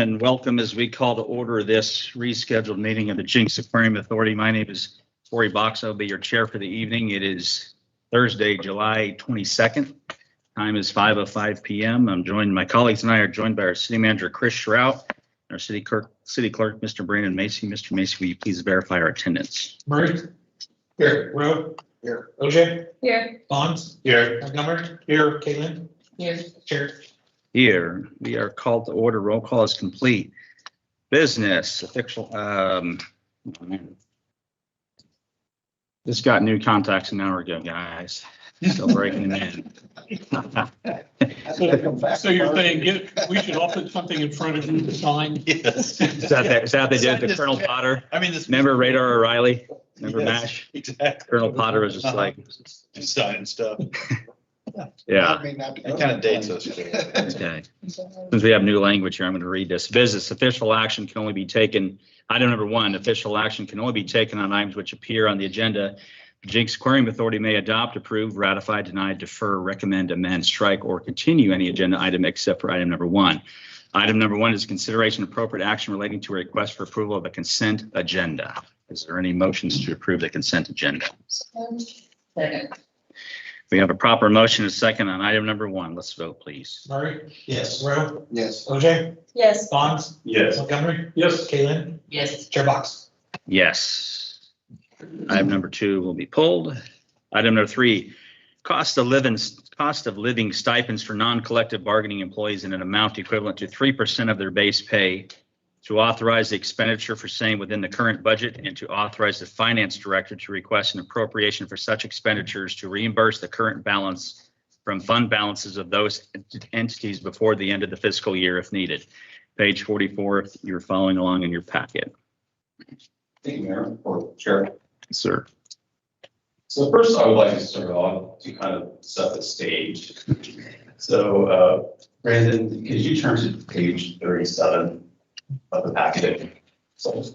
gentlemen, welcome as we call to order this rescheduled meeting of the Jinx Aquarium Authority. My name is Corey Box. I'll be your chair for the evening. It is Thursday, July 22nd. Time is 5:05 p.m. I'm joined, my colleagues and I are joined by our city manager, Chris Shrout, and our city clerk, Mr. Brandon Macy. Mr. Macy, will you please verify our attendance? Murray? Here. Rowe? Here. OJ? Here. Bonds? Here. Montgomery? Here. Caitlin? Here. Chair? Here. We are called to order. Roll call is complete. Business, official, just got new contacts an hour ago, guys. Still breaking them in. So you're saying we should all put something in front of you to sign? Is Yes. that what they did to Colonel Potter? I mean, this. Remember Radar O'Reilly? Remember Yes, MASH? exactly. Colonel Potter was just like, Just signing stuff. yeah. It kind of dates us. Okay. Since we have new language here, I'm going to read this. Business official action can only be taken. Item number 1, official action can only be taken on items which appear on the agenda. The Jinx Aquarium Authority may adopt, approve, ratify, deny, defer, recommend, amend, strike, or continue any agenda item except for item number 1. Item number 1 is consideration of appropriate action relating to a request for approval of a consent agenda. Is there any motions to approve the consent agenda? Second. We have a proper motion and a second on item number 1. Let's vote, please. Murray? Yes. Rowe? Yes. OJ? Yes. Bonds? Yes. Montgomery? Yes. Caitlin? Yes. Chair Box? Yes. Item number 2 will be pulled. Item number 3, cost of living stipends for non-collective bargaining employees in an amount equivalent to 3% of their base pay, to authorize the expenditure for same within the current budget, and to authorize the finance director to request an appropriation for such expenditures to reimburse the current balance from fund balances of those entities before the end of the fiscal year if needed. Page 44, if you're following along in your packet. Thank you, Mayor, or Chair. Sir. So first, I would like to start off to kind of set the stage. So, Brandon, could you turn to page 37 of the packet? So,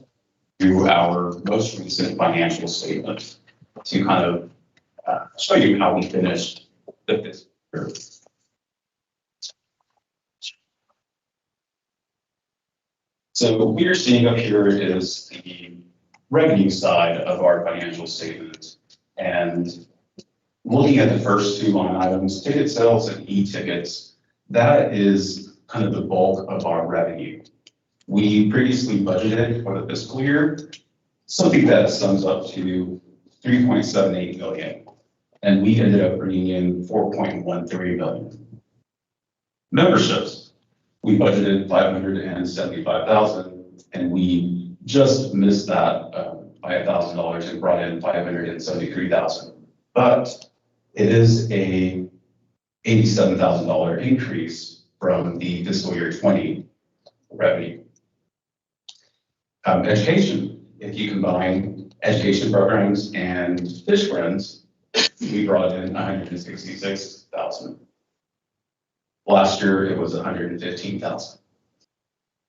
to our most recent financial statement to kind of show you how we finished the fiscal year. So what we are seeing up here is the revenue side of our financial statement. And looking at the first 2 line items, ticket sales and e-tickets, that is kind of the bulk of our revenue. We previously budgeted for the fiscal year something that sums up to $3.78 million, and we ended up bringing in $4.13 million. Memberships, we budgeted $575,000, and we just missed that by $1,000 and brought in $573,000. But it is a $87,000 increase from the fiscal year 20 revenue. Education, if you combine education programs and Fish Friends, we brought in $166,000. Last year, it was $115,000.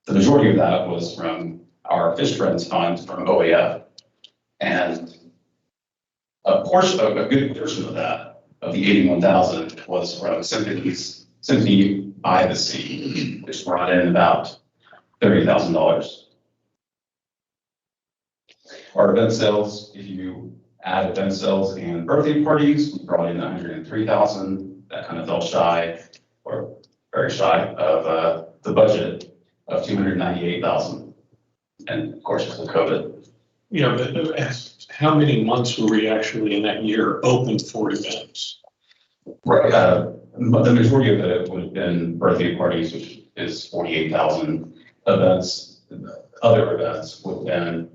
The majority of that was from our Fish Friends fund from OAF. And a good portion of that, of the $81,000, was from Symphony by the Sea, which brought in about $30,000. Our event sales, if you add event sales and birthday parties, we brought in $103,000. That kind of fell shy, or very shy, of the budget of $298,000. And of course, it's the COVID. You know, how many months were we actually in that year open for events? Right. The majority of it would have been birthday parties, which is 48,000 events. Other events would have been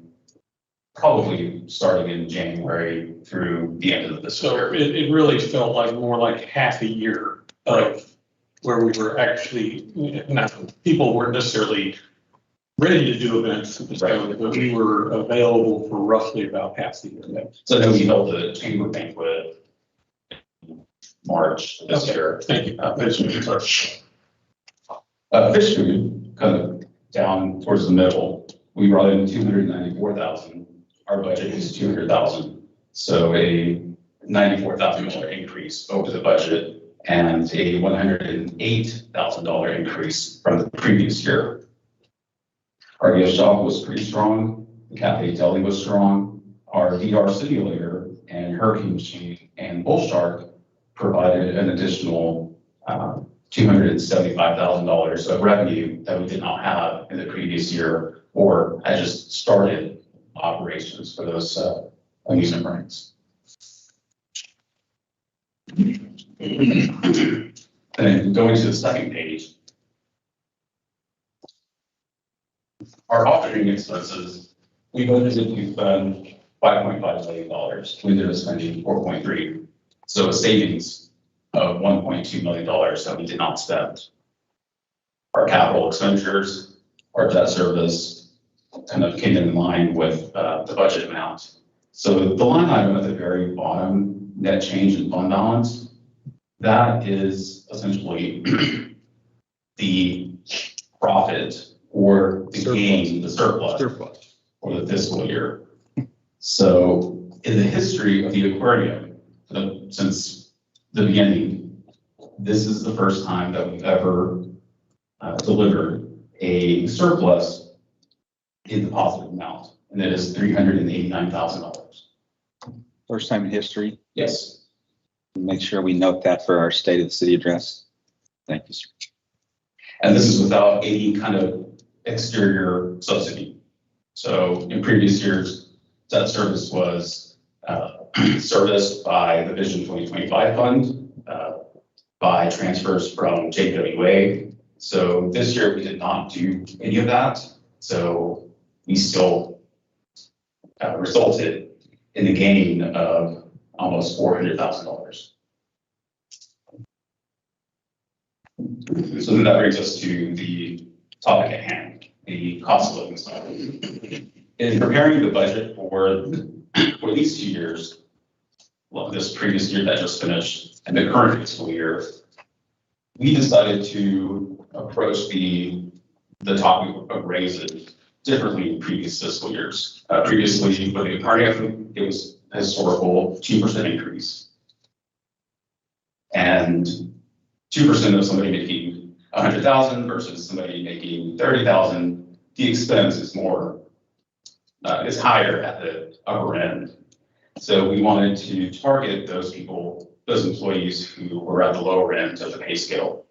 probably starting in January through the end of the fiscal year. So it really felt like more like half a year of where we were actually, people weren't necessarily ready to do events, but we were available for roughly about half the year. So then we held the chamber banquet in March this year. Thank you. Fish food, kind of down towards the middle, we brought in $294,000. Our budget is $200,000. So a $94,000 increase over the budget and a $108,000 increase from the previous year. Our gift shop was pretty strong. The cafe deli was strong. Our VR simulator and hurricane machine and bull shark provided an additional $275,000 of revenue that we did not have in the previous year, or had just started operations for those amusement parks. And then going to the second page, our operating expenses, we budgeted to spend $5.5 million. We ended up spending 4.3. So a savings of $1.2 million that we did not spend. Our capital expenditures, our debt service kind of came in line with the budget amount. So the line item at the very bottom, net change in fund balance, that is essentially the profit or the gain, the surplus for the fiscal year. So in the history of the aquarium, since the beginning, this is the first time that we've ever delivered a surplus in the positive amount, and that is $389,000. First time in history. Yes. Make sure we note that for our State of the City address. Thank you, sir. And this is without any kind of exterior subsidy. So in previous years, debt service was serviced by the Vision 2025 fund, by transfers from JAA. So this year we did not do any of that. So we still resulted in a gain of almost $400,000. So then that brings us to the topic at hand, the cost of living side. In preparing the budget for these 2 years, well, this previous year that just finished and the current fiscal year, we decided to approach the topic of raises differently in previous fiscal years. Previously, for the aquarium, it was a historical 2% increase. And 2% of somebody making 100,000 versus somebody making 30,000, the expense is more, is higher at the upper end. So we wanted to target those people, those employees who were at the lower end of the pay scale.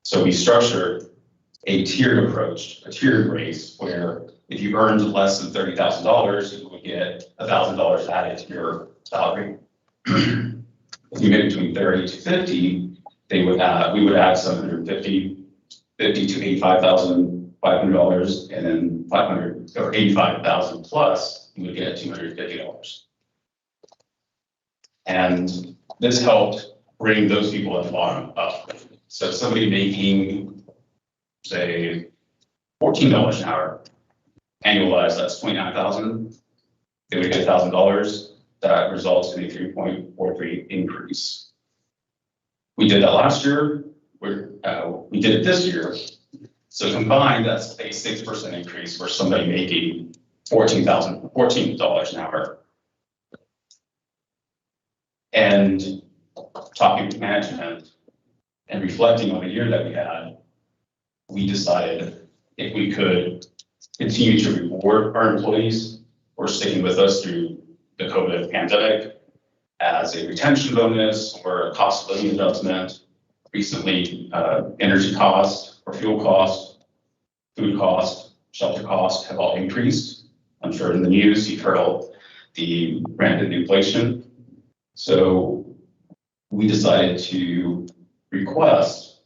So we structured a tiered approach, a tiered raise, where if you earned less than $30,000, you would get $1,000 added to your salary. If you made between 30 to 50, we would add $750 to $85,500, and then 500 or 85,000 plus, you would get $250. And this helped bring those people at the bottom up. So somebody making, say, $14 an hour, annualized, that's 29,000. They would get $1,000. That results in a 3.43 increase. We did that last year. We did it this year. So combined, that's a 6% increase for somebody making $14 an hour. And talking with management and reflecting on the year that we had, we decided if we could continue to reward our employees for sticking with us through the COVID pandemic as a retention bonus or a cost of living adjustment. Recently, energy cost or fuel cost, food cost, shelter cost have all increased. I'm sure in the news you've heard all the rampant inflation. So we decided to request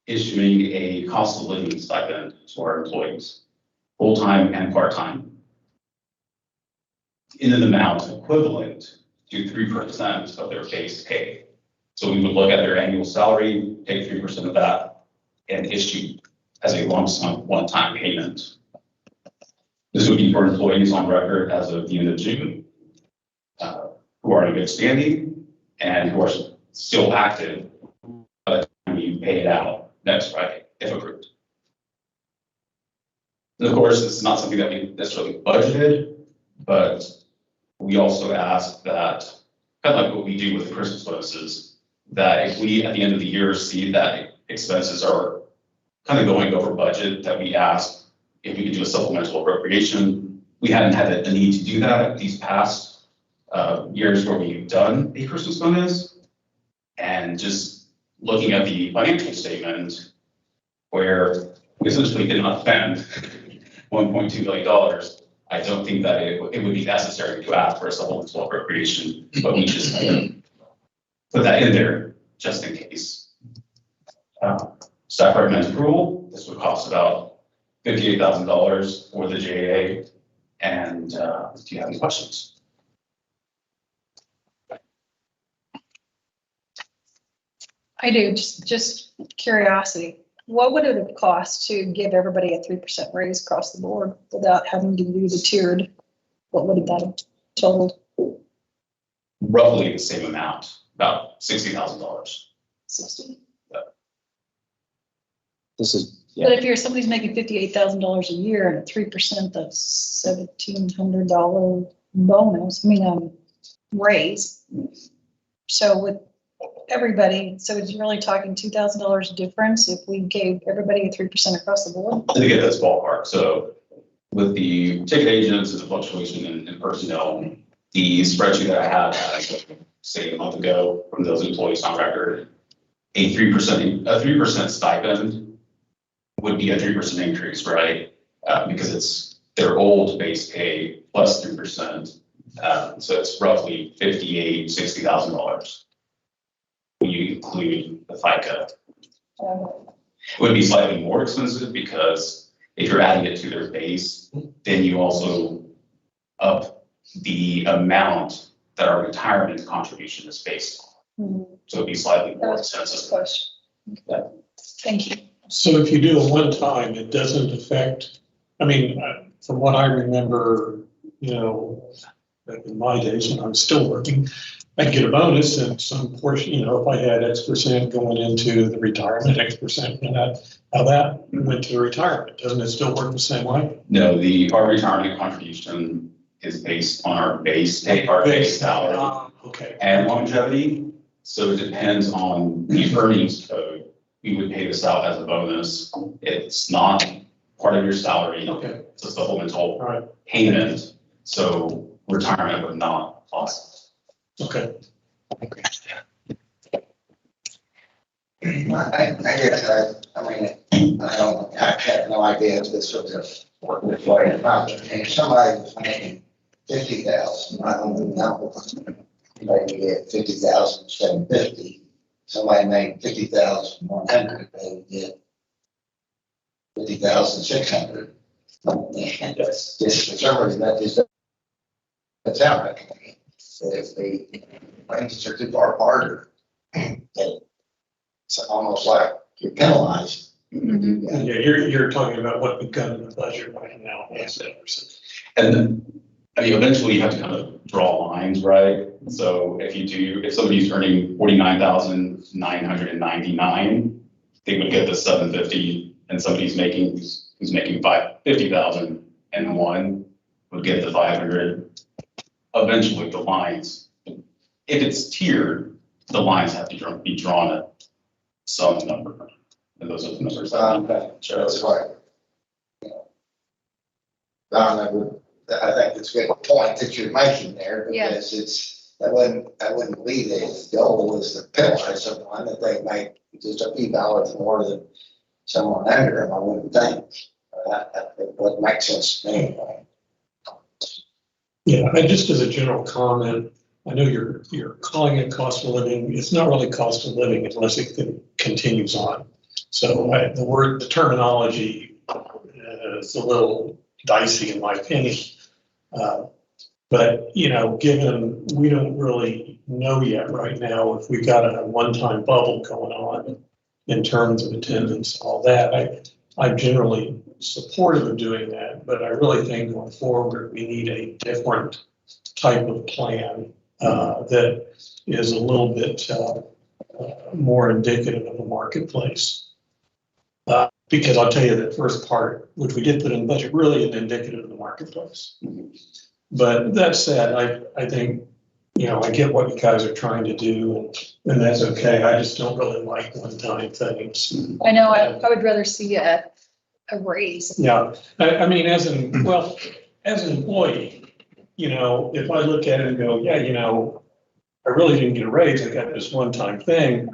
issuing a cost of living stipend to our employees, full-time and part-time, in an amount equivalent to 3% of their base pay. So we would look at their annual salary, take 3% of that, and issue as a lump sum one-time payment. This would be for employees on record as of the end of June, who are in good standing and who are still active, but we pay it out next Friday, if approved. And of course, this is not something that we necessarily budgeted, but we also ask that, kind of like what we do with the Christmas bonuses, that if we, at the end of the year, see that expenses are kind of going over budget, that we ask if we could do a supplemental appropriation. We hadn't had a need to do that these past years where we've done a Christmas bonus. And just looking at the financial statement where we essentially did not spend $1.2 billion, I don't think that it would be necessary to ask for a supplemental appropriation, but we just put that in there just in case. Staff recommends approval. This would cost about $58,000 for the JAA. And do you have any questions? I do, just curiosity. What would it have cost to give everybody a 3% raise across the board without having to do the tiered? What would that have totaled? Roughly the same amount, about $60,000. 60. This is, But yeah, if somebody's making $58,000 a year and a 3%, that's $1,700 bonus, raise. So with everybody, so it's really talking $2,000 difference if we gave everybody a 3% across the board? To get this ballpark. So with the ticket agents and the fluctuation in personnel, the spreadsheet that I had, say a month ago from those employees on record, a 3% stipend would be a 3% increase, right? Because it's their old base pay plus 3%. So it's roughly $60,000 when you include the FICA. It would be slightly more expensive because if you're adding it to their base, then you also up the amount that our retirement contribution is based on. So it'd be slightly That more was just a expensive. question. Yeah. Thank you. So if you do a one-time, it doesn't affect, from what I remember, back in my days when I was still working, I'd get a bonus and some portion, if I had X% going into the retirement, X%, how that went to the retirement. Doesn't it still work the same way? No, our retirement contribution is based on our base pay, our base salary Okay. and longevity. So it depends on the earnings code. We would pay this out as a bonus. It's not part of your salary. Okay, It's a supplemental all right, payment. So retirement would not cost. okay. I have no idea if this was a work this way or not. If somebody was making 50,000, I don't know, maybe get 50,750. Somebody made 50,100, they would get 50,600. And that's just for some reason, that just doesn't sound right to me. If the ranges are too far apart, it's almost like you're penalized. Yeah, you're talking about what we've got in the budget right now. Yes. And then, eventually you have to kind of draw lines, right? So if somebody's earning 49,999, they would get the 750, and somebody's who's making 50,001 would get the 500. Eventually the lines, if it's tiered, the lines have to be drawn at some number. And those are the numbers. That's right. I think it's a good point that you're making there, Yeah. because I wouldn't believe the goal is to penalize someone that they make just a few dollars more than someone under them, I wouldn't think. That would make sense to me anyway. Yeah, and just as a general comment, I know you're calling it cost of living. It's not really cost of living unless it continues on. So the terminology is a little dicey in my opinion. But, given we don't really know yet right now if we got a one-time bubble going on in terms of attendance, all that, I'm generally supportive of doing that, but I really think going forward, we need a different type of plan that is a little bit more indicative of the marketplace. Because I'll tell you that first part, which we did put in the budget, really is indicative of the marketplace. But that said, I think, I get what you guys are trying to do, and that's okay. I just don't really like one-time things. I know, I would rather see a a raise. Yeah, I mean, as an employee, if I look at it and go, yeah, I really didn't get a raise, I got this one-time thing.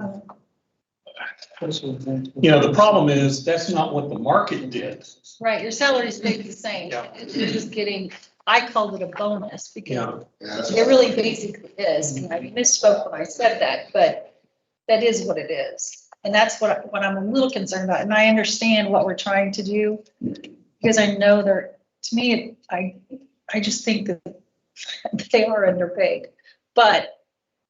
The problem is, that's not what the market did. Right, your salary stayed the same. Yeah. You're just getting, I called it a bonus because Yeah, it really basically is. And I misspoke when I said that, but that is what it is. And that's what I'm a little concerned about. And I understand what we're trying to do because I know to me, I just think that they are underpaid. But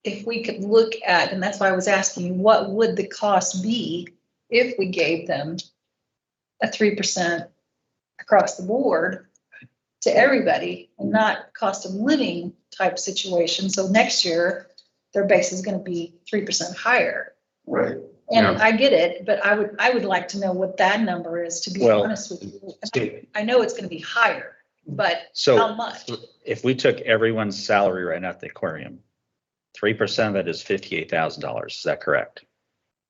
if we could look at, and that's why I was asking you, what would the cost be if we gave them a 3% across the board to everybody and not cost of living type situation? So next year, their base is going to be 3% higher. Right. And I get it, but I would like to know what that number is, to be Well, honest with you. I know it's going to be higher, but how So much? if we took everyone's salary right now at the aquarium, 3% of it is $58,000. Is that correct?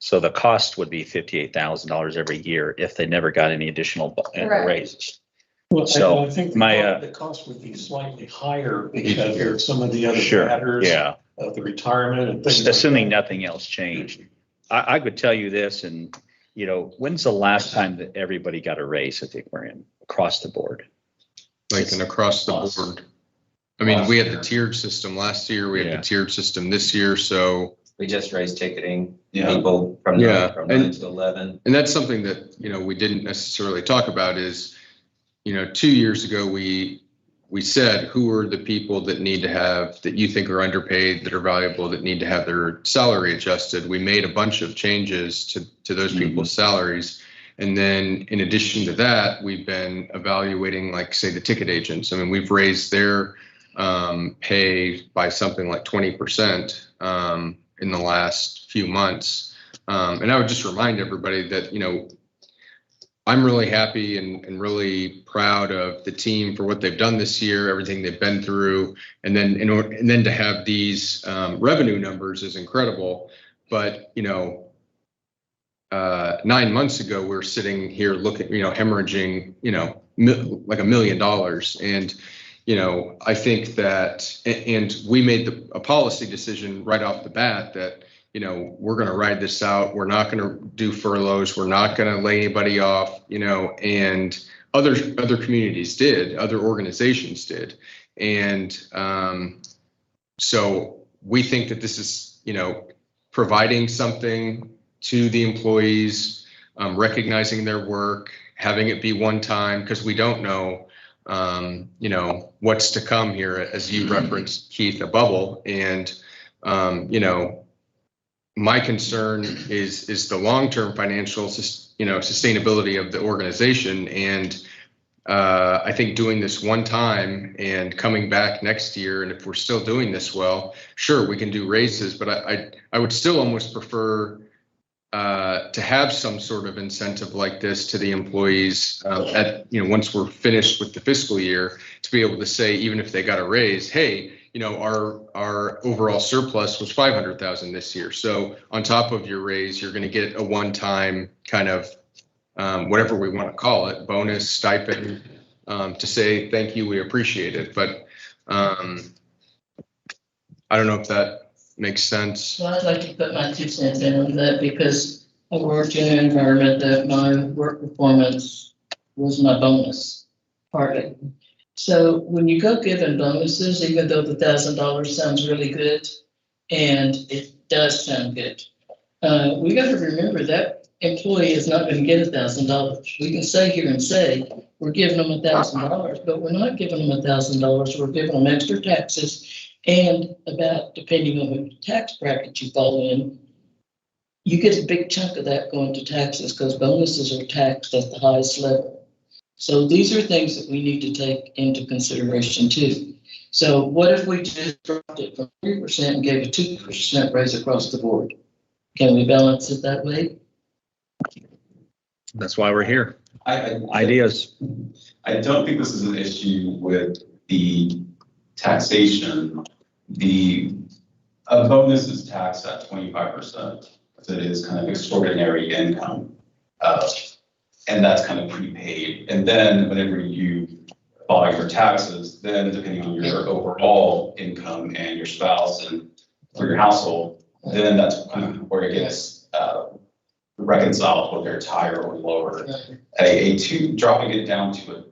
So the cost would be $58,000 every year if they never got any additional Correct. raises. well, So, I think the cost would be slightly higher because of some of the other Sure, matters. yeah. Of the retirement and things. Assuming like that. nothing else changed. I would tell you this, and when's the last time that everybody got a raise at the aquarium across the board? Like, and across the board. I mean, we had the tiered system last year, we had Yeah. the tiered system this year, so, We just raised ticketing, Yeah. people from Yeah, 9 and- to 11. and that's something that, we didn't necessarily talk about is, 2 years ago, we said, who are the people that need to have, that you think are underpaid, that are valuable, that need to have their salary adjusted? We made a bunch of changes to those people's salaries. And then in addition to that, we've been evaluating, like, say, the ticket agents. I mean, we've raised their pay by something like 20% in the last few months. And I would just remind everybody that, I'm really happy and really proud of the team for what they've done this year, everything they've been through. And then to have these revenue numbers is incredible. But, 9 months ago, we're sitting here looking, hemorrhaging, like $1 million. And, I think that, and we made a policy decision right off the bat that, we're going to ride this out. We're not going to do furloughs. We're not going to lay anybody off, and other communities did, other organizations did. And so we think that this is, providing something to the employees, recognizing their work, having it be one time, because we don't know, what's to come here, as you referenced, Keith, a bubble. And, my concern is the long-term financial, sustainability of the organization. And I think doing this one time and coming back next year, and if we're still doing this well, sure, we can do raises, but I would still almost prefer to have some sort of incentive like this to the employees once we're finished with the fiscal year, to be able to say, even if they got a raise, hey, our overall surplus was 500,000 this year. So on top of your raise, you're going to get a one-time kind of whatever we want to call it, bonus, stipend, to say thank you, we appreciate it. But I don't know if that makes sense. Well, I'd like to put my 2 cents in on that because I worked in an environment that my work performance was my bonus part of it. So when you go giving bonuses, even though the $1,000 sounds really good, and it does sound good, we got to remember that employee is not going to get $1,000. We can say here and say we're giving them $1,000, but we're not giving them $1,000. We're giving them extra taxes, and about, depending on the tax bracket you fall in, you get a big chunk of that going to taxes because bonuses are taxed at the highest level. So these are things that we need to take into consideration too. So what if we just dropped it from 3% and gave a 2% raise across the board? Can we balance it that way? That's why we're here. Ideas. I don't think this is an issue with the taxation. A bonus is taxed at 25%. It is kind of extraordinary income. And that's kind of prepaid. And then whenever you file your taxes, then depending on your overall income and your spouse and for your household, then that's kind of where it gets reconciled, whether it's higher or lower. Dropping it down to a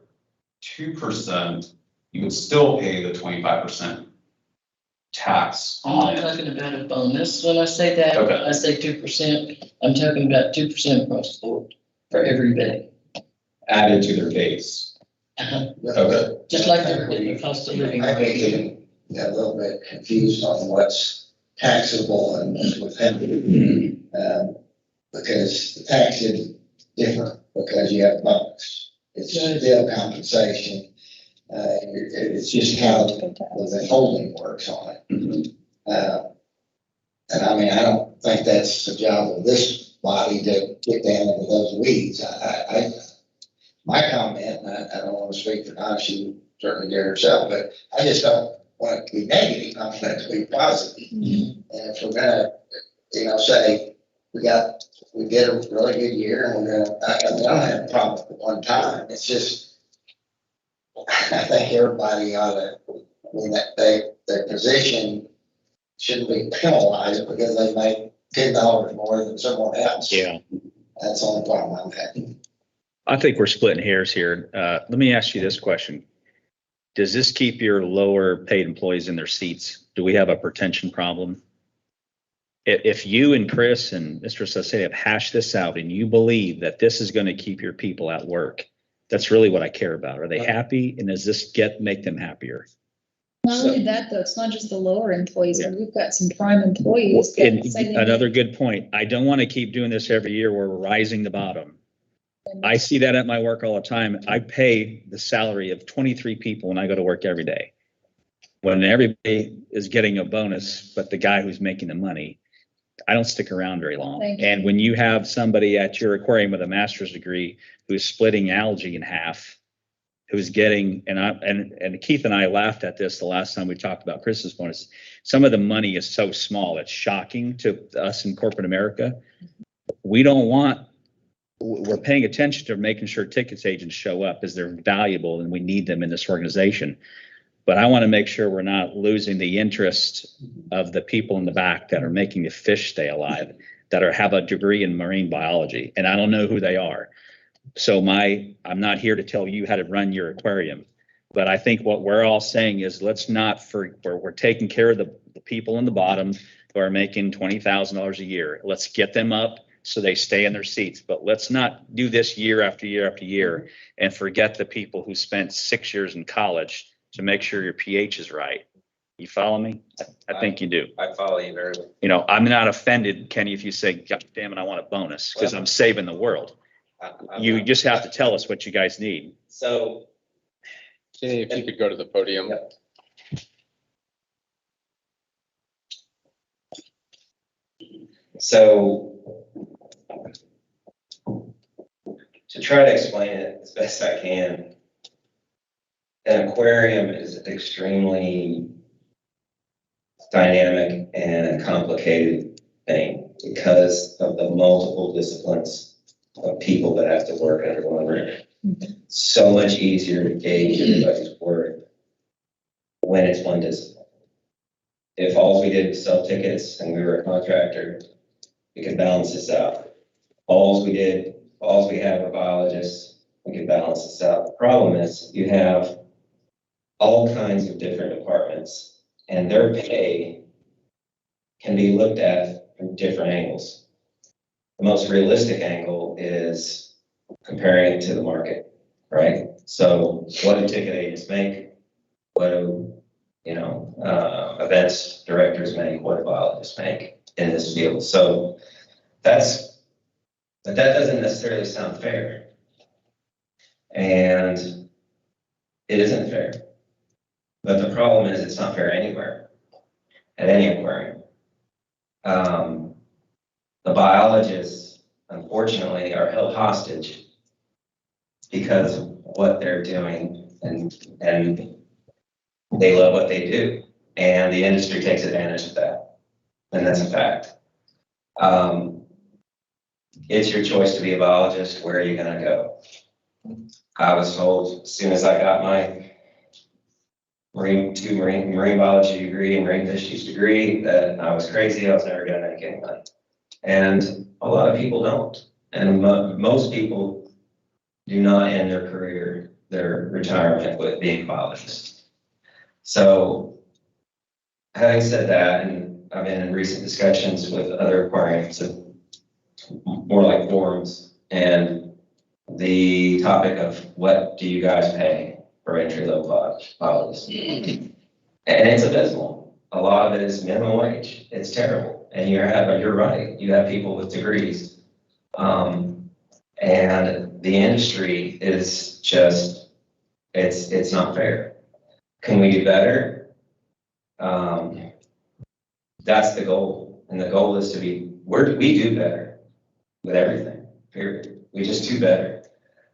2%, you would still pay the 25% tax I'm on not it. talking about a bonus. When I say that, Okay. I say 2%. I'm talking about 2% across the board for everybody. Added to their base. Okay. Just like the cost of living. I may get a little bit confused on what's taxable and what's withheld. Because the tax is different because you have bonus. It's still compensation. It's just how the withholding works on it. And I mean, I don't think that's the job of this body to get down into those weeds. My comment, and I don't want to speak for Donna, she certainly did herself, but I just don't want it to be negative, I want it to be positive. And if we're gonna, say, we did a really good year and we're gonna, I don't have a problem at one time. It's just, I think everybody ought to, that their position shouldn't be penalized because they make $10 more than someone else. Yeah. That's the only problem I'm having. I think we're splitting hairs here. Let me ask you this question. Does this keep your lower paid employees in their seats? Do we have a retention problem? If you and Chris and Mr. Sasay have hashed this out and you believe that this is going to keep your people at work, that's really what I care about. Are they happy? And does this make them happier? Not only that, though, it's not just the lower employees, but we've got some prime employees. that And say they another need- good point. I don't want to keep doing this every year where we're rising the bottom. I see that at my work all the time. I pay the salary of 23 people when I go to work every day. When everybody is getting a bonus, but the guy who's making the money, I don't stick around very long. Thank you. And when you have somebody at your aquarium with a master's degree who's splitting algae in half, who's getting, and Keith and I laughed at this the last time we talked about Chris's bonus. Some of the money is so small, it's shocking to us in corporate America. We're paying attention to making sure tickets agents show up as they're valuable and we need them in this organization. But I want to make sure we're not losing the interest of the people in the back that are making the fish stay alive, that have a degree in marine biology. And I don't know who they are. So I'm not here to tell you how to run your aquarium, but I think what we're all saying is we're taking care of the people in the bottom who are making $20,000 a year. Let's get them up so they stay in their seats, but let's not do this year after year after year and forget the people who spent 6 years in college to make sure your pH is right. You follow me? I think you do. I follow you very well. I'm not offended, Kenny, if you say, God damn it, I want a bonus because I'm saving the world. You just have to tell us what you guys need. So, Jenny, if you could go to the podium. Yep. So to try to explain it as best I can, an aquarium is an extremely dynamic and complicated thing because of the multiple disciplines of people that have to work under one roof. So much easier to gauge everybody's work when it's one discipline. If all we did was sell tickets and we were a contractor, we could balance this out. All we have are biologists, we could balance this out. The problem is you have all kinds of different departments and their pay can be looked at from different angles. The most realistic angle is comparing it to the market, right? So what do ticket agents make? What do, events directors make? What do biologists make in this field? So but that doesn't necessarily sound fair. And it isn't fair. But the problem is it's not fair anywhere, at any aquarium. The biologists, unfortunately, are held hostage because of what they're doing and they love what they do. And the industry takes advantage of that. And that's a fact. it's your choice to be a biologist. Where are you gonna go? I was told as soon as I got my marine biology degree and marine fisheries degree that I was crazy. I was never gonna make any money. And a lot of people don't. And most people do not end their career, their retirement with being a biologist. So having said that, and I've been in recent discussions with other aquariums, more like forums, and the topic of what do you guys pay for entry-level biologists? And it's abysmal. A lot of it is minimum wage. It's terrible. And you're right. You have people with degrees. And the industry is just, it's not fair. Can we do better? That's the goal. And the goal is we do better with everything, period. We just do better.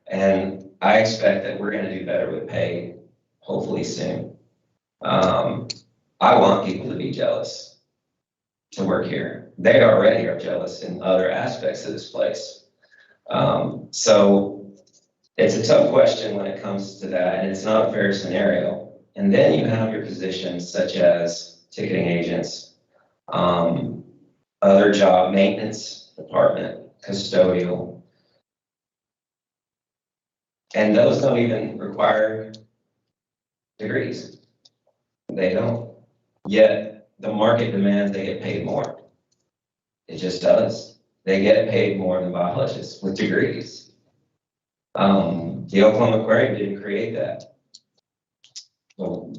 And I expect that we're gonna do better with pay, hopefully soon. I want people to be jealous to work here. They already are jealous in other aspects of this place. So it's a tough question when it comes to that, and it's not a fair scenario. And then you have your positions such as ticketing agents, other job maintenance department, custodial. And those don't even require degrees. They don't. Yet the market demands they get paid more. It just does. They get paid more than biologists with degrees. The Oklahoma Aquarium didn't create that. Well,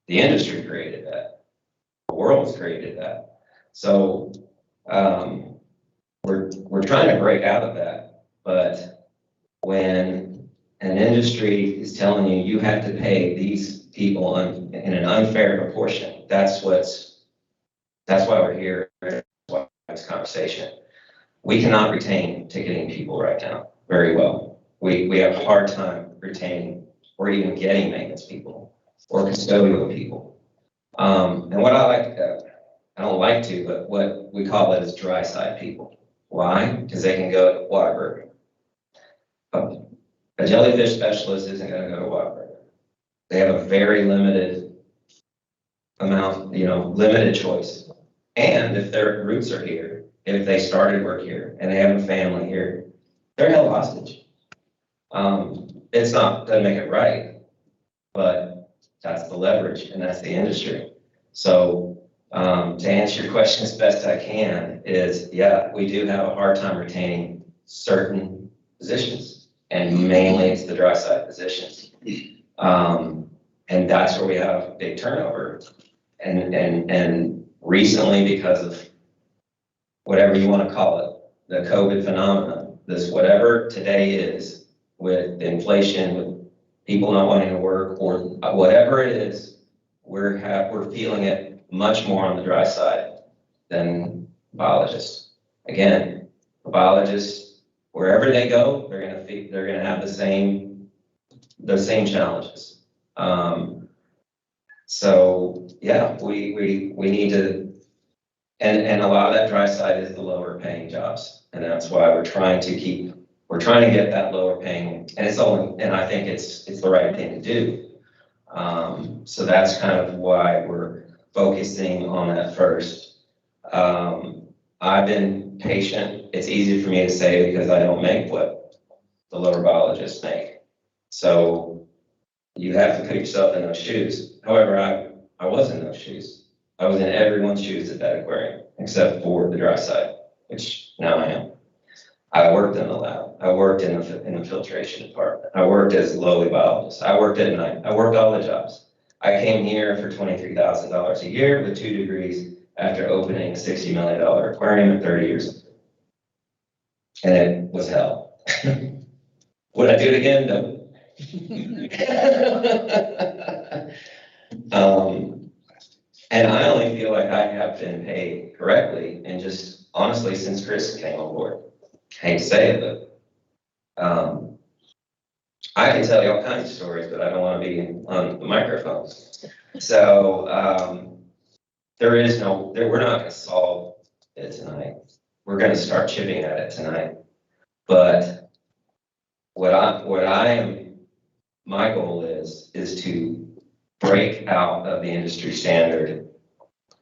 the industry created that. The world's created that. So we're trying to break out of that. But when an industry is telling you you have to pay these people in an unfair proportion, that's why we're here. That's why this conversation. We cannot retain ticketing people right now very well. We have a hard time retaining or even getting maintenance people or custodial people. And what I don't like to, but what we call it is dry side people. Why? Because they can go to Waterbury. A jellyfish specialist isn't going to go to Waterbury. They have a very limited amount, limited choice. And if their roots are here, if they started work here and they have a family here, they're held hostage. Doesn't make it right, but that's the leverage and that's the industry. So to answer your question as best I can is, yeah, we do have a hard time retaining certain positions, and mainly it's the dry side positions. And that's where we have big turnover. And recently, because of whatever you want to call it, the COVID phenomenon, this whatever today is with inflation, with people not wanting to work, or whatever it is, we're feeling it much more on the dry side than biologists. Again, biologists, wherever they go, they're gonna have the same challenges. So yeah, we need to, and a lot of that dry side is the lower paying jobs, and that's why we're trying to get that lower paying, and I think it's the right thing to do. So that's kind of why we're focusing on that first. I've been patient. It's easy for me to say because I don't make what the lower biologists make. So you have to put yourself in those shoes. However, I was in those shoes. I was in everyone's shoes at that aquarium, except for the dry side, which now I am. I worked in the lab. I worked in the filtration department. I worked as a lowly biologist. I worked at night. I worked all the jobs. I came here for $23,000 a year with 2 degrees after opening a $60 million aquarium at 30 years old. And it was hell. Would I do it again? No. And I only feel like I have been paid correctly, and just honestly, since Chris came on board. I hate to say it, but I can tell you all kinds of stories, but I don't want to be on the microphone. So we're not going to solve it tonight. we're gonna start chipping at it tonight. But my goal is to break out of the industry standard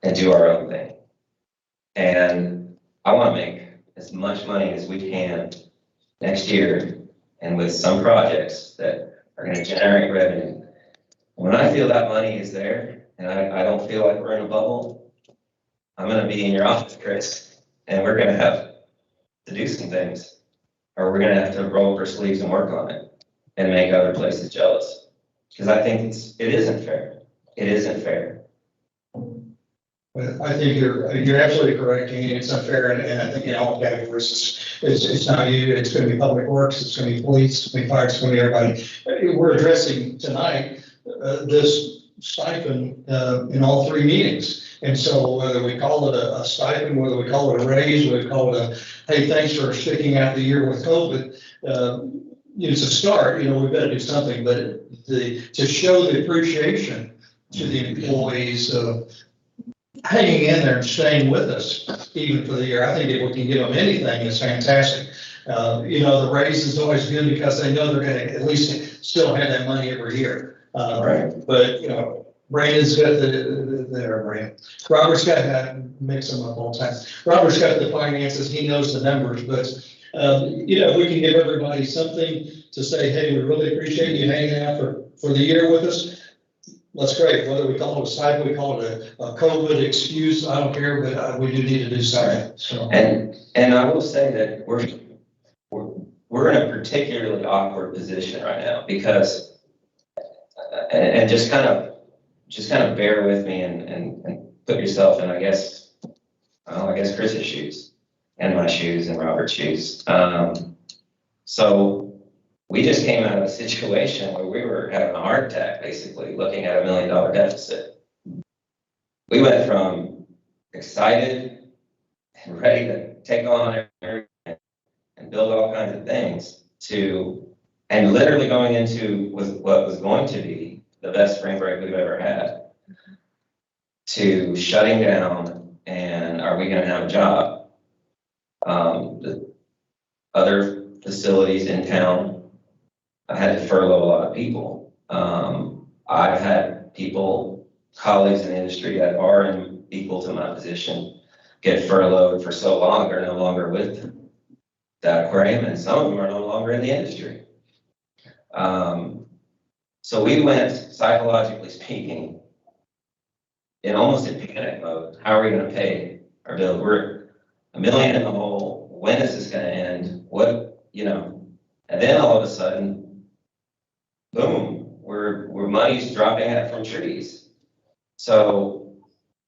and do our own thing. And I want to make as much money as we can next year, and with some projects that are going to generate revenue. When I feel that money is there, and I don't feel like we're in a bubble, I'm going to be in your office, Chris, and we're going to have to do some things, or we're going to have to roll up our sleeves and work on it and make other places jealous. Because I think it isn't fair. It isn't fair. But I think you're absolutely correct, and it's unfair, and I think in all categories, it's not you, it's gonna be public works, it's gonna be police, it's gonna be fire, it's gonna be everybody. We're addressing tonight, this stipend, in all three meetings. And so whether we call it a stipend, whether we call it a raise, whether we call it hey, thanks for sticking out the year with COVID, it's a start, we've got to do something, but to show the appreciation to the employees of hanging in there and staying with us even for the year. I think if we can give them anything, it's fantastic. The raise is always good because they know they're going to at least still have that money every year. Right. But, Brandon's got Brandon. Robert's got that, mix them up all the time. Robert's got the finances, he knows the numbers, but, if we can give everybody something to say, hey, we really appreciate you hanging out for the year with us, that's great. Whether we call it a stipend, we call it a COVID excuse, I don't care, but we do need to do something. So. And I will say that we're in a particularly awkward position right now because, and just kind of bear with me and put yourself in, I guess Chris's shoes and my shoes and Robert's shoes. So we just came out of a situation where we were having a heart attack, basically looking at $1 million deficit. We went from excited and ready to take on everything and build all kinds of things and literally going into what was going to be the best spring break we've ever had, to shutting down and are we going to have a job? The other facilities in town, I had to furlough a lot of people. I've had colleagues in the industry that are equal to my position, get furloughed for so long, they're no longer with that aquarium, and some of them are no longer in the industry. So we went, psychologically speaking, almost in panic mode. How are we going to pay our bill? We're $1 million in the hole. When is this going to end? And then all of a sudden, boom, we're money's dropping out from trees. So,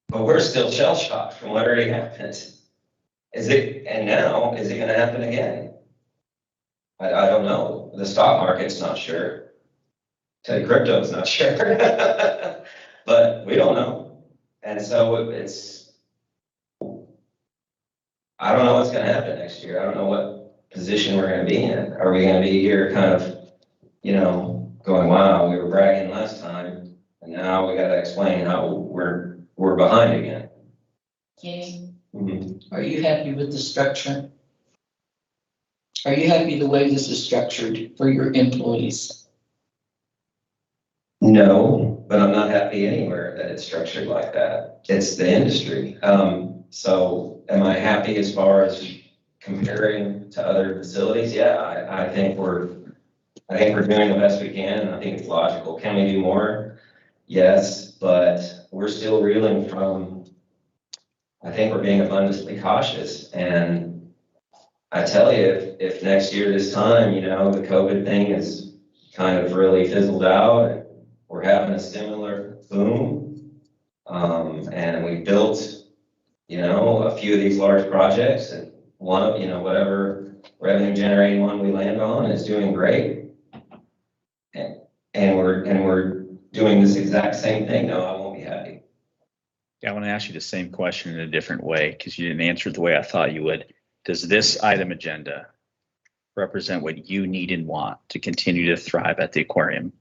but we're still shell shocked from what already happened. Is it going to happen again? I don't know. The stock market's not sure. Crypto's not sure. But we don't know. And so I don't know what's going to happen next year. I don't know what position we're going to be in. Are we going to be here kind of, going, wow, we were bragging last time, and now we got to explain how we're behind again. Kenny, Mm-hmm. are you happy with the structure? Are you happy the way this is structured for your employees? No, but I'm not happy anywhere that it's structured like that. It's the industry. So am I happy as far as comparing to other facilities? Yeah, I think we're doing the best we can, and I think it's logical. Can we do more? Yes, but we're still reeling from, I think we're being abundantly cautious. And I tell you, if next year this time, the COVID thing is kind of really fizzled out, and we're having a similar boom, and we built, a few of these large projects, and one of, whatever revenue generating one we land on is doing great. And we're doing this exact same thing. No, I won't be happy. Yeah, I want to ask you the same question in a different way because you didn't answer it the way I thought you would. Does this item agenda represent what you need and want to continue to thrive at the aquarium?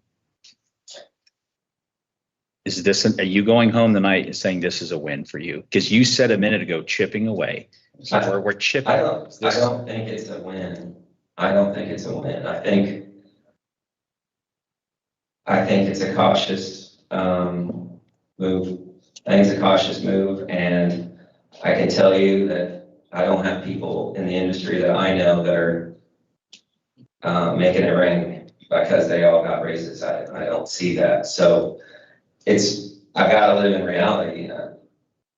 Are you going home tonight saying this is a win for you? Because you said a minute ago, chipping away. So we're chipping. I don't think it's a win. I don't think it's a win. I think it's a cautious, move. I think it's a cautious move, and I can tell you that I don't have people in the industry that I know that are making it rain because they all got raises. I don't see that. So I gotta live in reality. You know?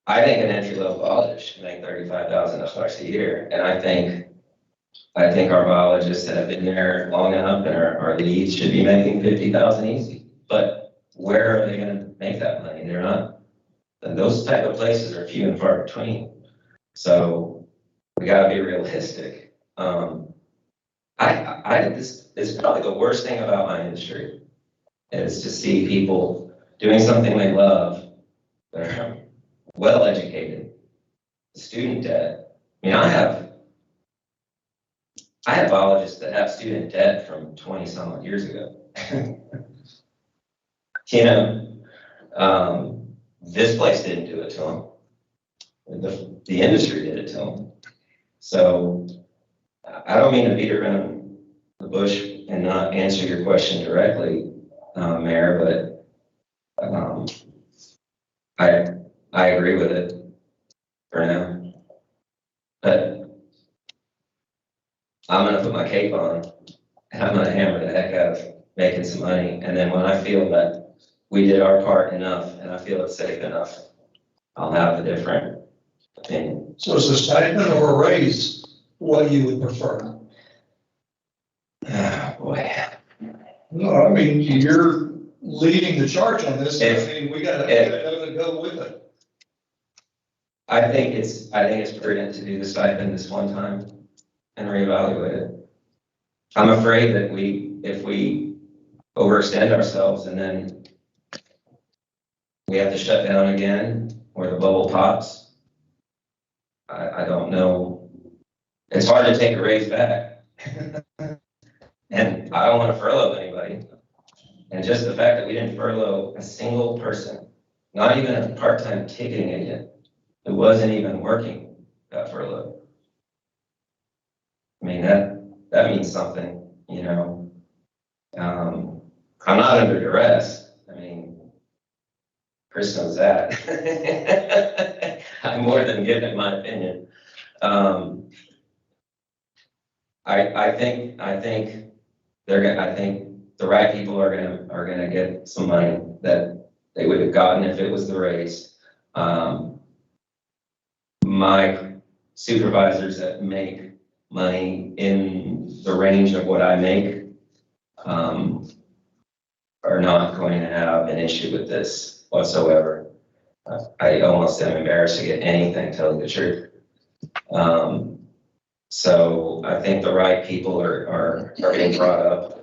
I think an entry level biologist should make $35,000 a year. And I think our biologists that have been there long enough and our leads should be making 50,000 easy. But where are they gonna make that money? They're not. And those type of places are few and far between. So we gotta be realistic. This is probably the worst thing about my industry is to see people doing something they love. They're well educated, student debt. I mean, I have biologists that have student debt from 20 some odd years ago. You know, this place didn't do it to them. The industry did it to them. So I don't mean to beat around the bush and not answer your question directly, Mayor, but I agree with it for now. But I'm gonna put my cape on and I'm gonna hammer the heck out of making some money. And then when I feel that we did our part enough and I feel it's safe enough, I'll have a different opinion. So is a stipend or a raise what you would prefer? Boy. No, I mean, you're leading the charge on this. I mean, we gotta go with it. I think it's prudent to do the stipend this one time and reevaluate it. I'm afraid that if we overextend ourselves and then we have to shut down again or the bubble pops, I don't know. It's hard to take a raise back. And I don't want to furlough anybody. And just the fact that we didn't furlough a single person, not even a part-time ticketing agent who wasn't even working, got furloughed. I mean, that means something, you know. I'm not under duress. I mean, Chris knows that. I'm more than giving my opinion. I think the right people are gonna get some money that they would have gotten if it was the raise. My supervisors that make money in the range of what I make are not going to have an issue with this whatsoever. I almost am embarrassed to get anything, telling the truth. So I think the right people are being brought up.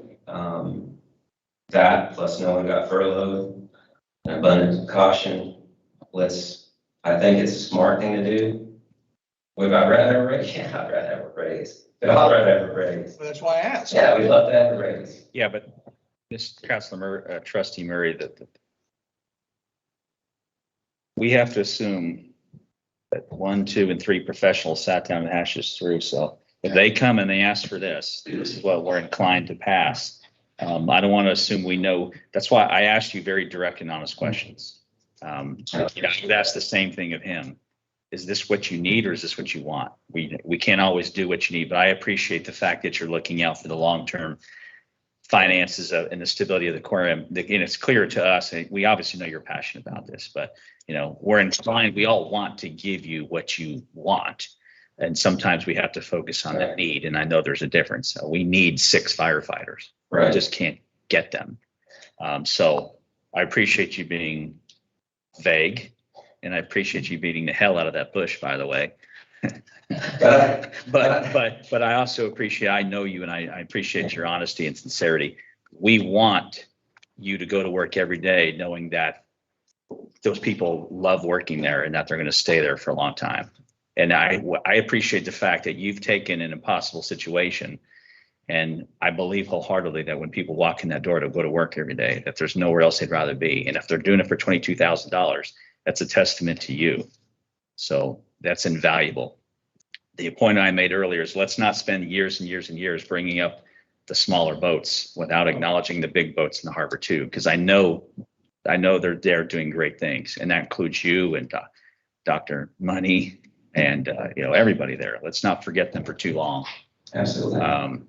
That plus no one got furloughed, an abundance of caution. I think it's a smart thing to do. Would I rather have a raise? Yeah, I'd rather have a raise. But I'd rather have a raise. That's why I asked. Yeah, we'd love to have a raise. Yeah, but Ms. Councilor Trustee Murray, that we have to assume that 1, 2, and 3 professionals sat down and hashed this through. So if they come and they ask for this is what we're inclined to pass. I don't want to assume we know. That's why I asked you very direct and honest questions. I would ask the same thing of him. Is this what you need or is this what you want? We can't always do what you need, but I appreciate the fact that you're looking out for the long-term finances and the stability of the core. And it's clear to us, and we obviously know you're passionate about this, but we're inclined, we all want to give you what you want. And sometimes we have to focus on the need. And I know there's a difference. We need 6 firefighters. Right. We just can't get them. So I appreciate you being vague, and I appreciate you beating the hell out of that bush, by the way. But I also appreciate, I know you, and I appreciate your honesty and sincerity. We want you to go to work every day knowing that those people love working there and that they're going to stay there for a long time. And I appreciate the fact that you've taken an impossible situation. And I believe wholeheartedly that when people walk in that door to go to work every day, that there's nowhere else they'd rather be. And if they're doing it for $22,000, that's a testament to you. So that's invaluable. the point I made earlier is let's not spend years and years and years bringing up the smaller boats without acknowledging the big boats in the harbor too, because I know they're doing great things, and that includes you and Dr. Money and everybody there. Let's not forget them for too long. Absolutely. And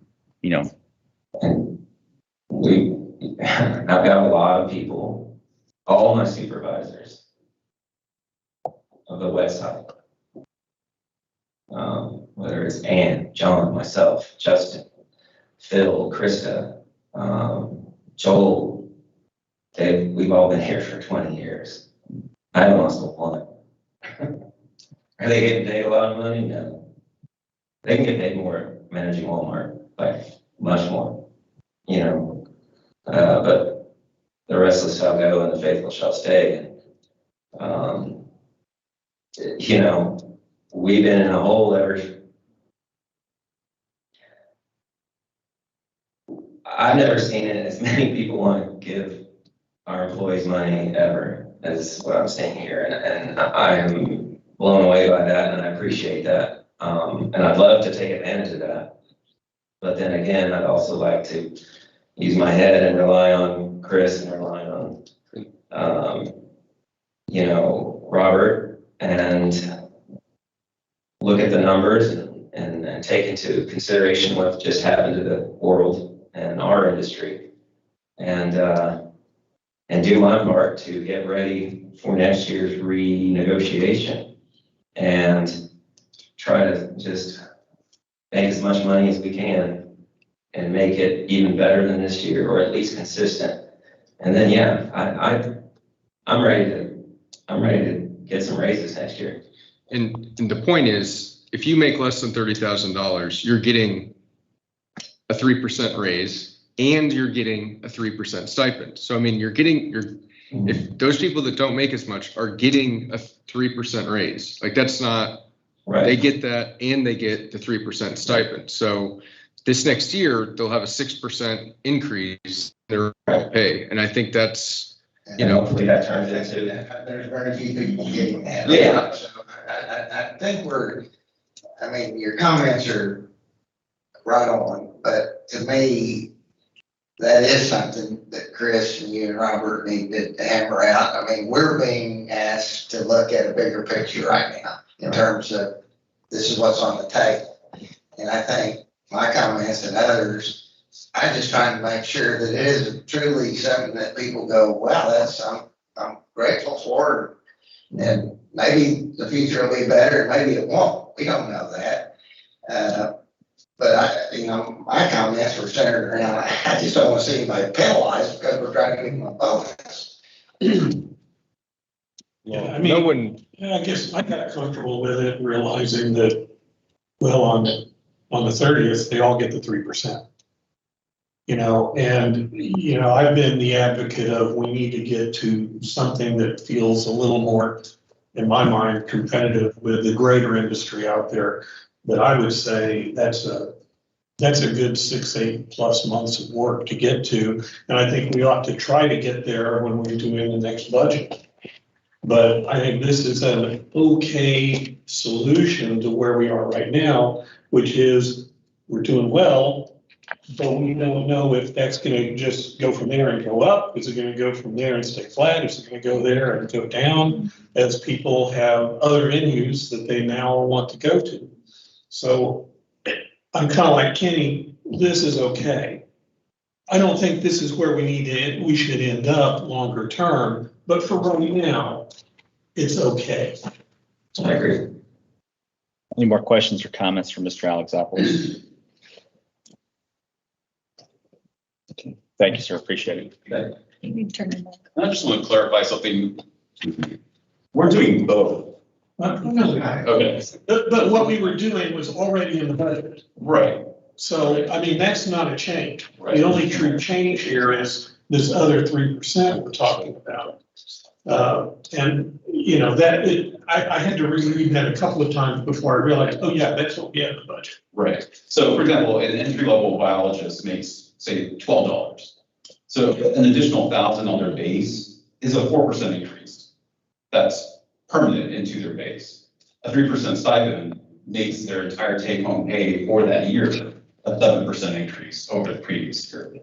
I've got a lot of people, all my supervisors of the west side. Whether it's Ann, John, myself, Justin, Phil, Krista, Joel, Dave, we've all been here for 20 years. I haven't lost a one. Are they getting paid a lot of money? No. They can get paid more managing Walmart, like much more, but the restless shall go and the faithful shall stay. And, we've been in a hole I've never seen it as many people want to give our employees money ever as what I'm seeing here. And I am blown away by that, and I appreciate that. And I'd love to take advantage of that. But then again, I'd also like to use my head and rely on Chris and rely on, Robert, and look at the numbers and take into consideration what just happened to the world and our industry, and do my part to get ready for next year's renegotiation and try to just make as much money as we can and make it even better than this year, or at least consistent. And then, yeah, I'm ready to get some raises next year. And the point is, if you make less than $30,000, you're getting a 3% raise and you're getting a 3% stipend. So, I mean, if those people that don't make as much are getting a 3% raise, like that's not, Right. They get that and they get the 3% stipend. So this next year, they'll have a 6% increase in their pay. And I think that's, Hopefully that turns into. There's very few people getting that. Yeah. So I think your comments are right on, but to me, that is something that Chris and you and Robert need to hammer out. I mean, we're being asked to look at a bigger picture right now in terms of this is what's on the table. And I think my comments and others, I'm just trying to make sure that it is truly something that people go, wow, I'm grateful for. And maybe the future will be better, and maybe it won't. We don't know that. But my comments were centered around, I just don't want to see anybody penalized because we're trying to give them a bonus. Yeah, I mean, I guess I got comfortable with it, realizing that, well, on the 30th, they all get the 3%. I've been the advocate of we need to get to something that feels a little more, in my mind, competitive with the greater industry out there. But I would say that's a good 6-8+ months of work to get to. And I think we ought to try to get there when we're doing the next budget. But I think this is an okay solution to where we are right now, which is we're doing well, but we don't know if that's going to just go from there and go up. Is it going to go from there and stay flat? Is it going to go there and go down as people have other venues that they now want to go to? So I'm kind of like Kenny, this is okay. I don't think this is where we should end up longer term, but for right now, it's okay. I agree. Any more questions or comments from Mr. Alexopoulos? Okay. Thank you, sir. Appreciate it. You need to turn it back. I just want to clarify something. We're doing both. Okay. But what we were doing was already in the budget. Right. So, I mean, that's not a change. Right. The only true change here is this other 3% we're talking about. I had to reread that a couple of times before I realized, oh yeah, that's what we have in the budget. Right. So for example, an entry-level biologist makes, say, $12. So an additional 1,000 on their base is a 4% increase. That's permanent into their base. A 3% stipend makes their entire take-home pay for that year a 7% increase over the previous year.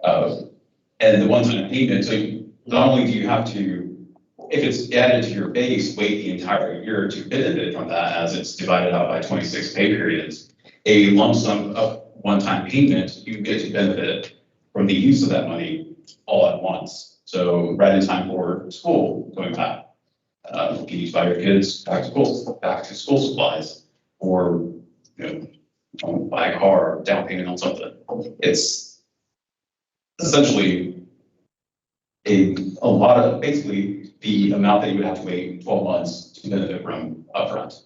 And the one-time payment, so not only do you have to, if it's added to your base, wait the entire year to benefit from that as it's divided out by 26 pay periods, a lump sum of one-time payment, you get to benefit from the use of that money all at once. So right in time for school going back. You can use by your kids back to school supplies, or buy a car, down payment on something. It's essentially a lot of basically the amount that you would have to wait 12 months to benefit from upfront.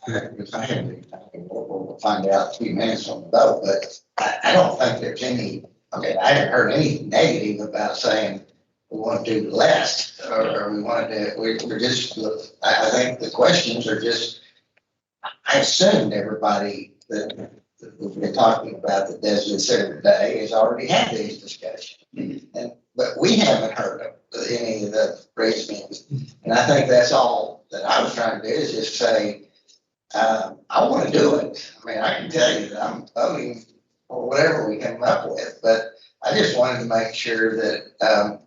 If I had, we'll find out in a few minutes on the vote, but I don't think there's any, I haven't heard any negative about saying we want to do less, or we want to, we're just, I think the questions are just, I assumed everybody that we've been talking about that does this every day has already had these discussions. But we haven't heard of any of the reasons. And I think that's all that I was trying to do is just say, I want to do it. I mean, I can tell you that I'm voting for whatever we come up with, but I just wanted to make sure that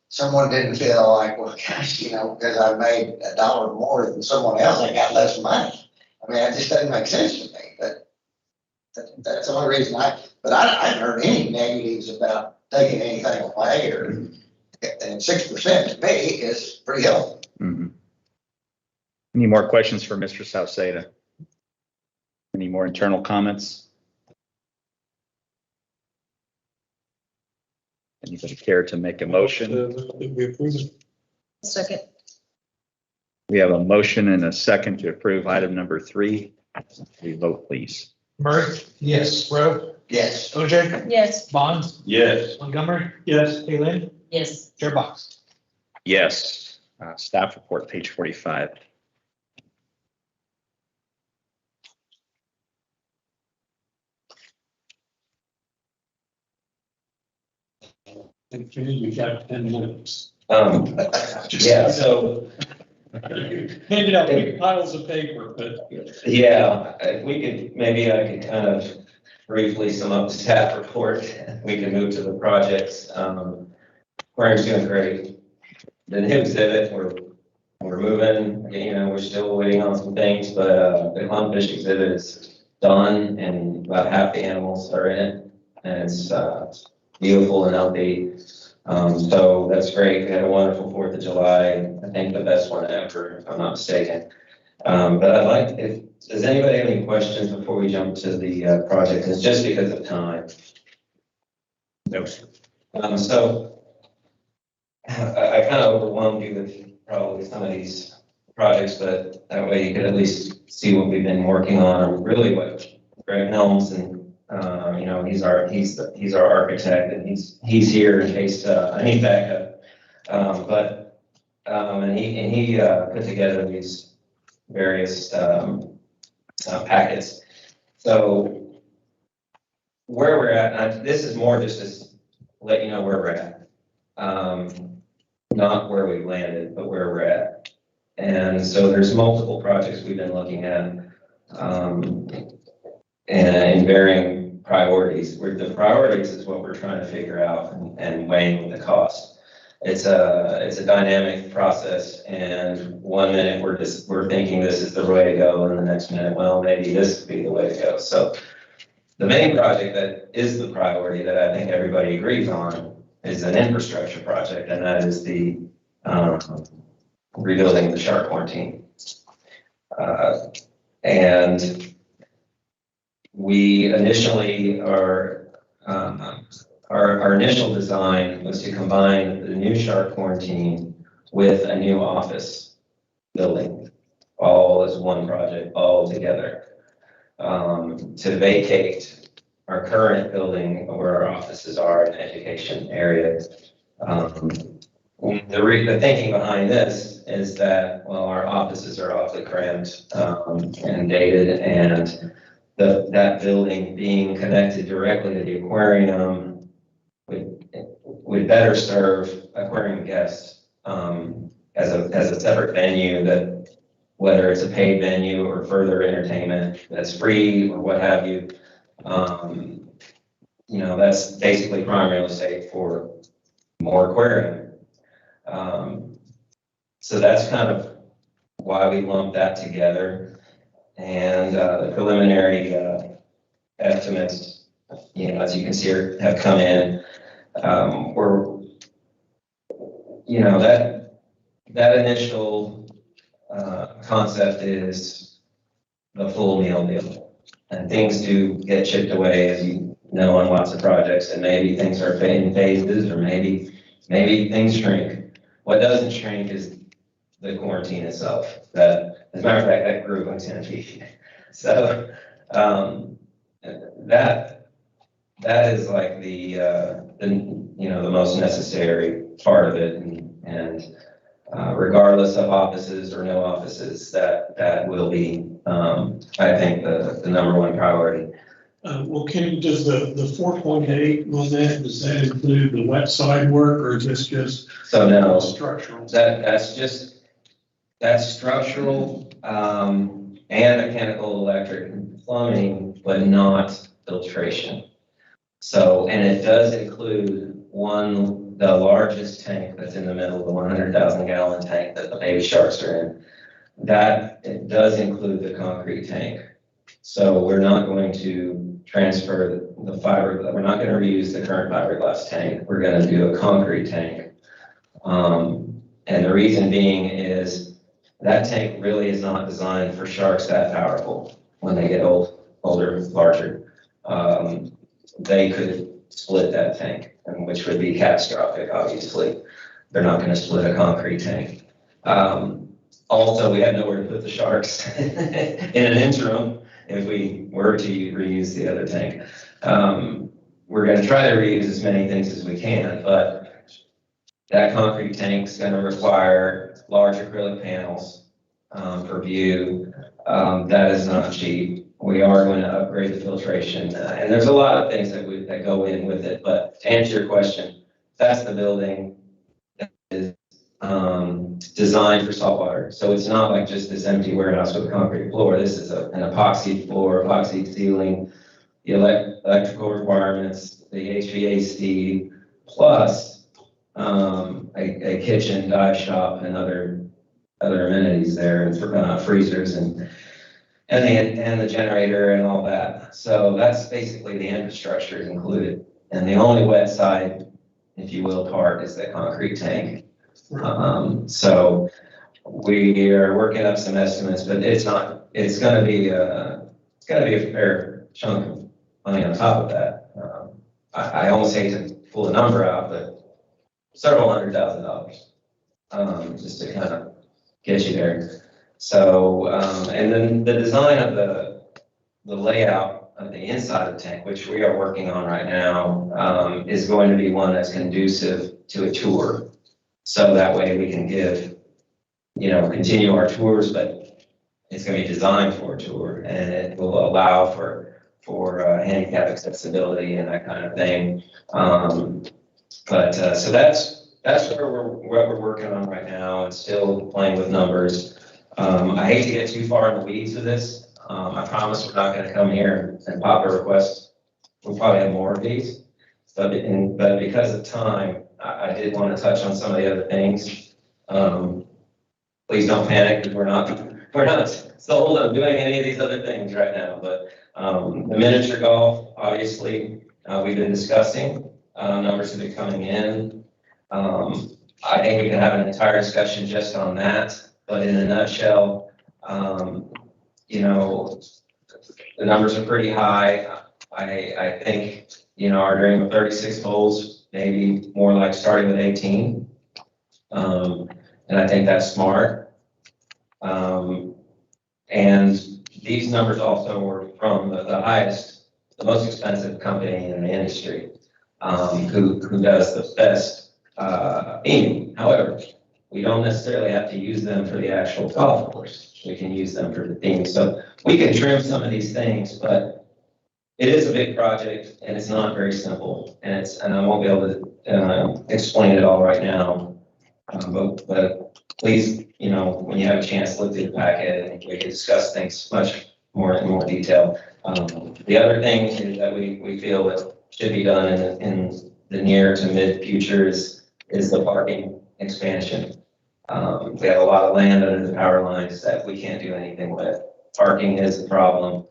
someone didn't feel like, well, gosh, because I made $1 more than someone else, I got less money. I mean, it just doesn't make sense to me, but that's the only reason I haven't heard any negatives about taking anything away and 6% to me is pretty healthy. Mhm. Any more questions for Mr. Sauceda? Any more internal comments? Anybody care to make a motion? We approve it. Second. We have a motion and a second to approve item number 3. We vote, please. Murray, Yes. Rowe, Yes. OJ, Yes. Bonds, Yes. Montgomery, Yes. Lynn, Yes. Chair Box. Yes. Staff report, page 45. And you got 10 minutes. Yeah, so, Handed out big piles of paper, but yeah, if we could, maybe I could kind of briefly sum up the staff report. We can move to the projects. Aquarium's doing great. The new exhibit, we're moving, we're still waiting on some things, but the clownfish exhibit is done and about half the animals are in it. And it's beautiful and healthy. So that's great. We had a wonderful 4th of July. I think the best one ever, if I'm not mistaken. But I'd like, does anybody have any questions before we jump to the project? It's just because of time. No, sir. So I kind of overwhelmed you with probably some of these projects, but that way you could at least see what we've been working on, or really what Greg Helms and he's our architect, and he's here in case I need backup. And he put together these various packets. So where we're at, this is more just to let you know where we're at. Not where we've landed, but where we're at. And so there's multiple projects we've been looking at, and varying priorities. The priorities is what we're trying to figure out and weighing the cost. It's a dynamic process, and one minute we're thinking this is the way to go, and the next minute, well, maybe this would be the way to go. So the main project that is the priority that I think everybody agrees on is an infrastructure project, and that is the rebuilding the shark quarantine. And we initially our initial design was to combine the new shark quarantine with a new office building, all as one project, all together. To vacate our current building where our offices are in the education area. The thinking behind this is that, well, our offices are awfully cramped and dated, and that building being connected directly to the aquarium would better serve aquarium guests as a separate venue that whether it's a paid venue or further entertainment that's free or what have you. That's basically prime real estate for more aquarium. So that's kind of why we lumped that together. And the preliminary estimates, as you can see, have come in. That initial concept is the full meal deal. And things do get chipped away, as you know, on lots of projects, and maybe things are in phases, or maybe things shrink. What doesn't shrink is the quarantine itself. That, as a matter of fact, that grew by 10 feet. So that is like the most necessary part of it, and regardless of offices or no offices, that will be, I think, the number one priority. Well, Kenny, does the 4.8 on that, does that include the wet side work, or is this just So no, structural? that's structural, and mechanical, electric, and plumbing, but not filtration. So, and it does include the largest tank that's in the middle, the 100,000 gallon tank that the baby sharks are in. That, it does include the concrete tank. So we're not going to transfer the fiber, we're not going to reuse the current fiberglass tank. We're going to do a concrete tank. And the reason being is that tank really is not designed for sharks that powerful when they get older, larger. They could split that tank, which would be catastrophic, obviously. They're not going to split a concrete tank. Also, we have nowhere to put the sharks in an interim if we were to reuse the other tank. We're going to try to reuse as many things as we can, but that concrete tank is going to require large acrylic panels for view. That is not cheap. We are going to upgrade the filtration, and there's a lot of things that go in with it. But to answer your question, that's the building that is designed for saltwater. So it's not like just this empty warehouse with a concrete floor. This is an epoxy floor, epoxy ceiling, the electrical requirements, the HVAC, plus a kitchen, dive shop, and other amenities there, and freezers and the generator and all that. So that's basically the infrastructure is included. And the only wet side, if you will, part is the concrete tank. So we are working up some estimates, but it's going to be a fair chunk of money on top of that. I almost hate to pull a number out, but several $100,000, just to kind of get you there. So, and then the design of the layout of the inside of the tank, which we are working on right now, is going to be one that's conducive to a tour. So that way we can continue our tours, but it's going to be designed for a tour, and it will allow for handicap accessibility and that kind of thing. So that's what we're working on right now, and still playing with numbers. I hate to get too far in the weeds with this. I promise we're not going to come here and pop a request. We'll probably have more of these, but because of time, I did want to touch on some of the other things. Please don't panic, because we're not sold on doing any of these other things right now. But the miniature golf, obviously, we've been discussing. Numbers have been coming in. I think we can have an entire discussion just on that. But in a nutshell, the numbers are pretty high. I think, our dream of 36 holes, maybe more like starting with 18. And I think that's smart. And these numbers also were from the most expensive company in the industry, who does the best aiming. However, we don't necessarily have to use them for the actual golf course. We can use them for the theme. So we can trim some of these things, but it is a big project, and it's not very simple. And I won't be able to explain it all right now. But please, when you have a chance, look through the packet and we can discuss things much more in more detail. The other thing is that we feel that should be done in the near to mid future is the parking expansion. We have a lot of land under the power lines that we can't do anything with. Parking is the problem.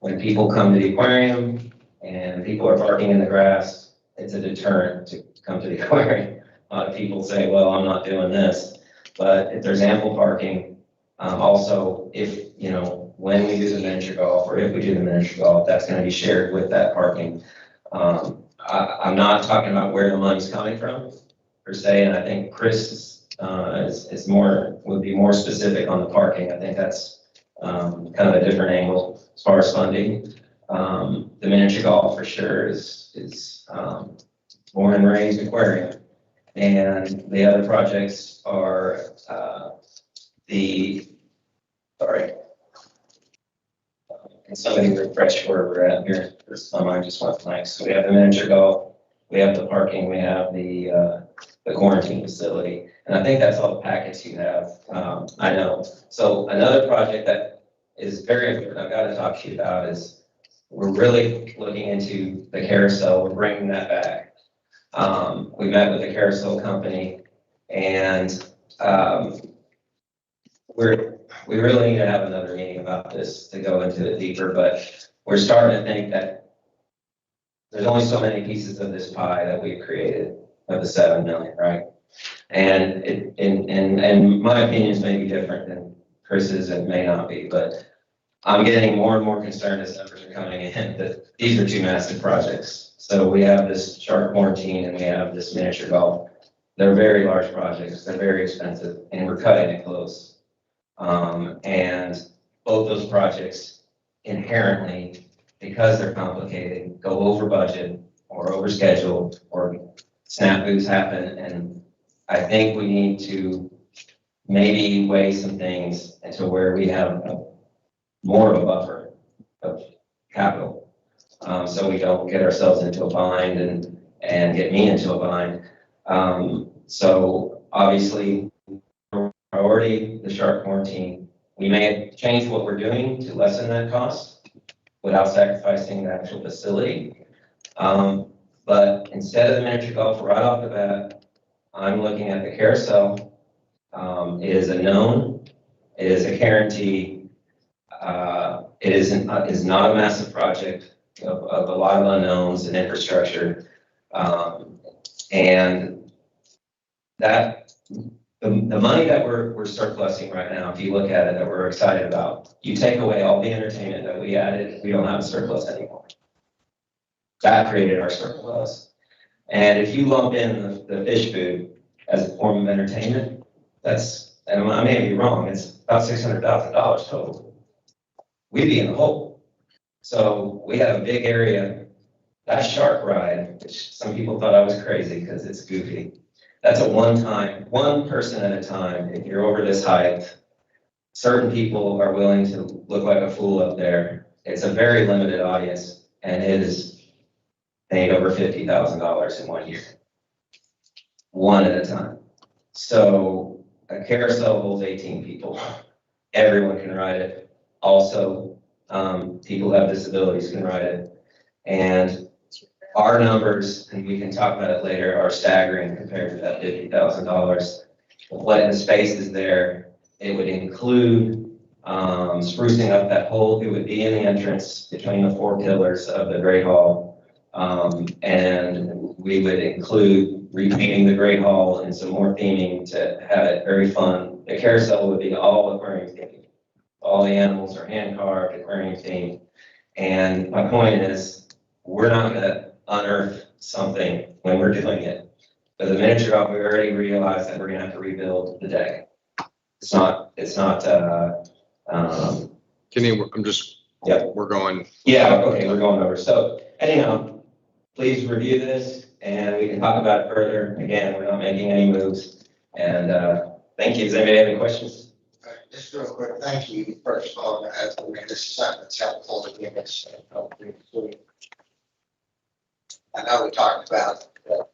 When people come to the aquarium and people are parking in the grass, it's a deterrent to come to the aquarium. A lot of people say, well, I'm not doing this, but if there's ample parking, also if, when we do the miniature golf or if we do the miniature golf, that's going to be shared with that parking. I'm not talking about where the money's coming from per se, and I think Chris would be more specific on the parking. I think that's kind of a different angle as far as funding. The miniature golf for sure is born and raised aquarium. And the other projects are can somebody refresh where we're at here? My mind just went blank. So we have the miniature golf, we have the parking, we have the quarantine facility. And I think that's all the packets you have. I know. So another project that is very important, I've got to talk to you about is we're really looking into the carousel. We're bringing that back. We met with the carousel company and we really need to have another meeting about this to go into it deeper, but we're starting to think that there's only so many pieces of this pie that we've created of the 7 million, right? And and my opinions may be different than Chris's, it may not be, but I'm getting more and more concerned as numbers are coming in that these are two massive projects. So we have this shark quarantine and we have this miniature golf. They're very large projects, they're very expensive, and we're cutting it close. And both those projects inherently, because they're complicated, go over budget or over schedule or snafus happen. And I think we need to maybe weigh some things into where we have more of a buffer of capital. So we don't get ourselves into a bind and get me into a bind. So obviously, priority, the shark quarantine. We may change what we're doing to lessen that cost without sacrificing the actual facility. But instead of the miniature golf right off the bat, I'm looking at the carousel. It is a known, it is a guarantee. It is not a massive project of a lot of unknowns and infrastructure. And that the money that we're surplusing right now, if you look at it, that we're excited about, you take away all the entertainment that we added, we don't have a surplus anymore. That created our surplus. And if you lump in the fish food as a form of entertainment, and I may be wrong, it's about $600,000 total. We'd be in the hole. So we have a big area. That shark ride, which some people thought I was crazy because it's goofy. That's a one person at a time. If you're over this height, certain people are willing to look like a fool up there. It's a very limited audience, and it is made over $50,000 in 1 year. One at a time. So a carousel holds 18 people. Everyone can ride it. Also, people who have disabilities can ride it. And our numbers, and we can talk about it later, are staggering compared to that $50,000. What the space is there, it would include sprucing up that hole. It would be in the entrance between the 4 pillars of the Great Hall. And we would include repainting the Great Hall and some more theming to have it very fun. The carousel would be all aquarium themed. All the animals are hand carved, aquarium themed. And my point is, we're not gonna unearth something when we're doing it. But the miniature golf, we already realized that we're gonna have to rebuild the deck. It's not, Kenny, I'm just, yeah, we're going. yeah, okay, we're going over. So anyhow, please review this and we can talk about it further. Again, we're not making any moves. And thank you. Does anybody have any questions? Just real quick, thank you, first of all, this is something that's helpful to give us. I know we talked about a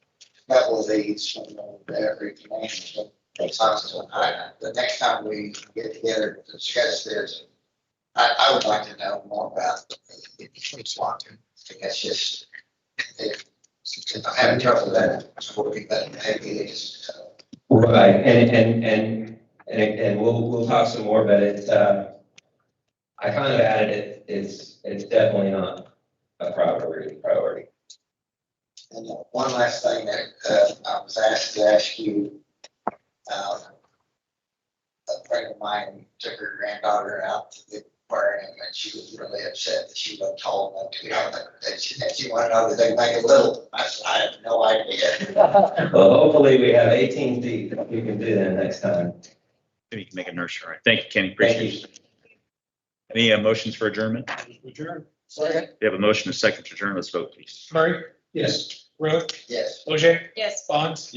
couple of these from the every The next time we get together to discuss this, I would like to know more about the swapping. I think that's just, if I'm having trouble with that, it's working, but maybe it's, Right, and we'll talk some more, but it's, I kind of added it, it's definitely not a priority. and one last thing that, I was asked to ask you, a friend of mine took her granddaughter out to the aquarium and she was really upset that she wasn't tall enough to be on there. And she wanted to know that they make it little. I said, I have no idea. Well, hopefully we have 18 feet that we can do that next time. Maybe you can make a nursery. All right. Thank you, Kenny. Thank Appreciate it. Any motions for adjournment? Adjourn. Second. We have a motion, a second to adjourn. Let's vote, please. Murray, Yes. Rowe, Yes. OJ, Yes. Bonds.